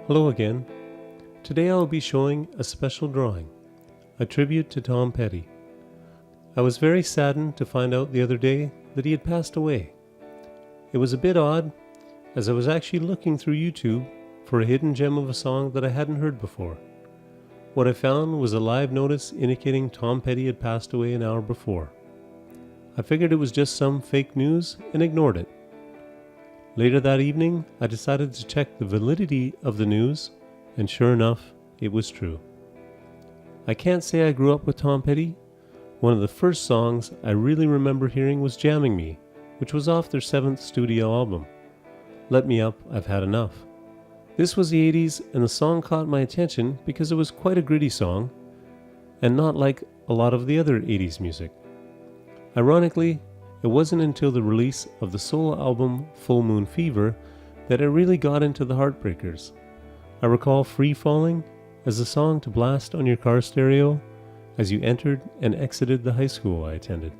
Hello again. Today I will be showing a special drawing, a tribute to Tom Petty. I was very saddened to find out the other day that he had passed away. It was a bit odd, as I was actually looking through YouTube for a hidden gem of a song that I hadn't heard before. What I found was a live notice indicating Tom Petty had passed away an hour before. I figured it was just some fake news and ignored it. Later that evening, I decided to check the validity of the news, and sure enough, it was true. I can't say I grew up with Tom Petty. One of the first songs I really remember hearing was Jamming Me, which was off their 7th studio album, Let Me Up, I've Had Enough. This was the 80s, and the song caught my attention because it was quite a gritty song, and not like a lot of the other 80s music. Ironically, it wasn't until the release of the solo album Full Moon Fever that I really got into the Heartbreakers. I recall Free Falling as a song to blast on your car stereo as you entered and exited the high school I attended.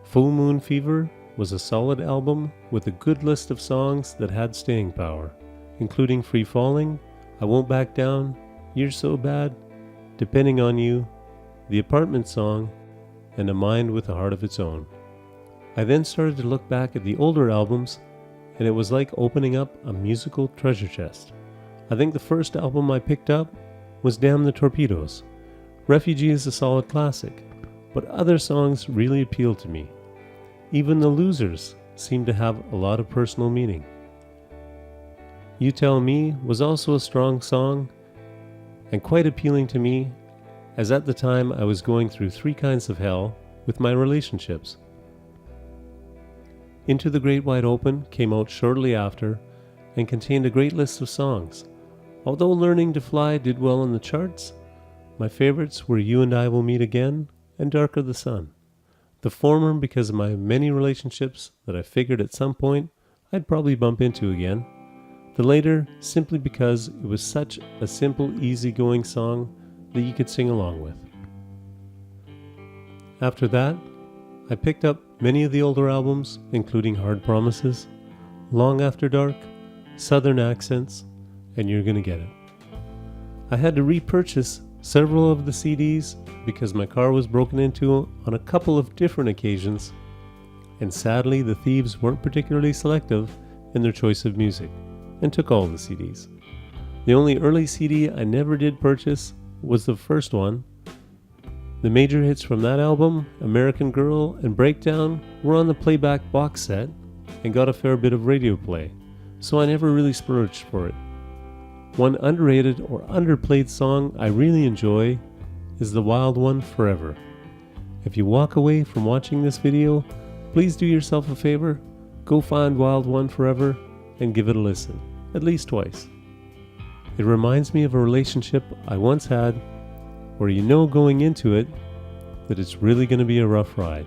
Full Moon Fever was a solid album with a good list of songs that had staying power, including Free Falling, I Won't Back Down, You're So Bad, Depending on You, The Apartment Song, and A Mind with a Heart of Its Own. I then started to look back at the older albums, and it was like opening up a musical treasure chest. I think the first album I picked up was Damn the Torpedoes. Refugee is a solid classic, but other songs really appealed to me. Even The Losers seemed to have a lot of personal meaning. You Tell Me was also a strong song and quite appealing to me, as at the time I was going through 3 kinds of hell with my relationships. Into the Great Wide Open came out shortly after and contained a great list of songs. Although Learning to Fly did well in the charts, my favorites were You and I Will Meet Again and Darker the Sun. The former because of my many relationships that I figured at some point I'd probably bump into again. The later simply because it was such a simple, easygoing song that you could sing along with. After that, I picked up many of the older albums, including Hard Promises, Long After Dark, Southern Accents, and You're Gonna Get It. I had to repurchase several of the CDs because my car was broken into on a couple of different occasions, and sadly the thieves weren't particularly selective in their choice of music, and took all the CDs. The only early CD I never did purchase was the first one. The major hits from that album, American Girl and Breakdown, were on the playback box set and got a fair bit of radio play, so I never really splurged for it. One underrated or underplayed song I really enjoy is The Wild One Forever. If you walk away from watching this video, please do yourself a favor, go find Wild One Forever and give it a listen, at least twice. It reminds me of a relationship I once had where you know going into it that it's really going to be a rough ride.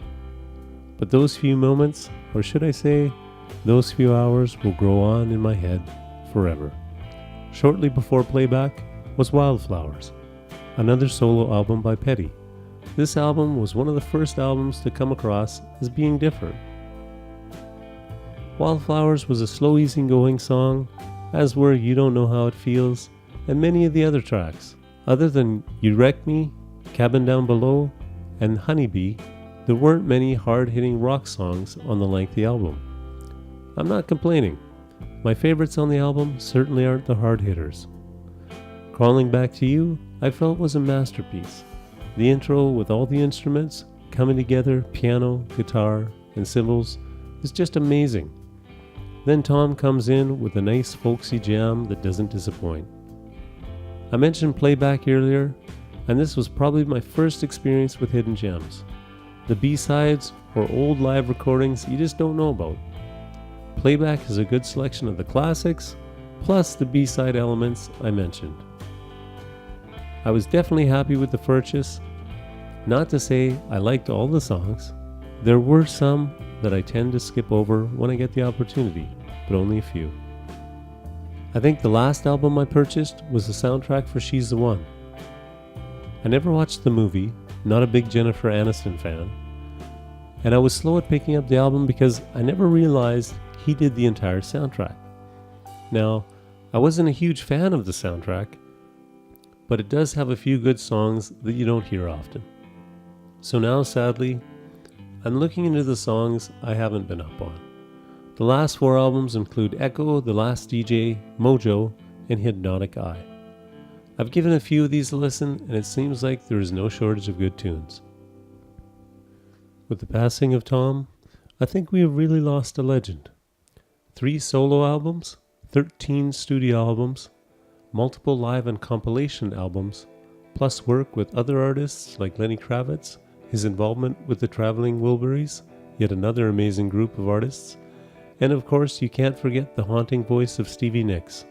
But those few moments, or should I say, those few hours will grow on in my head forever. Shortly before playback was Wildflowers, another solo album by Petty. This album was one of the first albums to come across as being different. Wildflowers was a slow, easygoing song, as were You Don't Know How It Feels, and many of the other tracks. Other than You Wreck Me, Cabin Down Below, and Honeybee, there weren't many hard-hitting rock songs on the lengthy album. I'm not complaining. My favorites on the album certainly aren't the hard hitters. Crawling Back to You, I felt was a masterpiece. The intro with all the instruments coming together, piano, guitar, and cymbals, is just amazing. Then Tom comes in with a nice folksy jam that doesn't disappoint. I mentioned playback earlier, and this was probably my first experience with hidden gems. The B-sides or old live recordings you just don't know about. Playback is a good selection of the classics, plus the B-side elements I mentioned. I was definitely happy with the purchase. Not to say I liked all the songs. There were some that I tend to skip over when I get the opportunity, but only a few. I think the last album I purchased was the soundtrack for She's the One. I never watched the movie, not a big Jennifer Aniston fan, and I was slow at picking up the album because I never realized he did the entire soundtrack. Now, I wasn't a huge fan of the soundtrack, but it does have a few good songs that you don't hear often. So now, sadly, I'm looking into the songs I haven't been up on. The last 4 albums include Echo, The Last DJ, Mojo, and Hypnotic Eye. I've given a few of these a listen, and it seems like there is no shortage of good tunes. With the passing of Tom, I think we have really lost a legend. 3 solo albums, 13 studio albums, multiple live and compilation albums, plus work with other artists like Lenny Kravitz, his involvement with the traveling Wilburys, yet another amazing group of artists, and of course you can't forget the haunting voice of Stevie Nicks.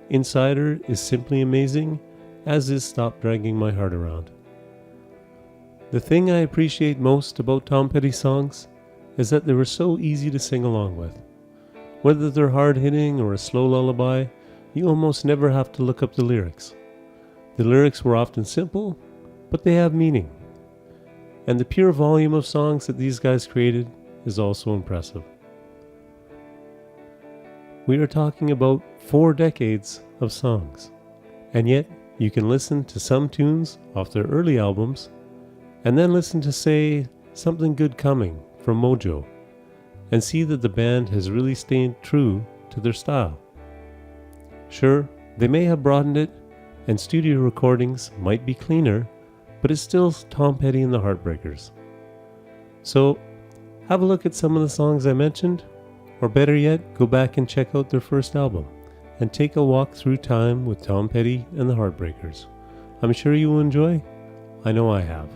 Insider is simply amazing, as is Stop Dragging My Heart Around. The thing I appreciate most about Tom Petty songs is that they were so easy to sing along with. Whether they're hard-hitting or a slow lullaby, you almost never have to look up the lyrics. The lyrics were often simple, but they have meaning. And the pure volume of songs that these guys created is also impressive. We are talking about 4 decades of songs, and yet you can listen to some tunes off their early albums, and then listen to, say, Something Good Coming from Mojo, and see that the band has really stayed true to their style. Sure, they may have broadened it, and studio recordings might be cleaner, but it's still Tom Petty and the Heartbreakers. So, have a look at some of the songs I mentioned, or better yet, go back and check out their first album, and take a walk through time with Tom Petty and the Heartbreakers. I'm sure you will enjoy. I know I have.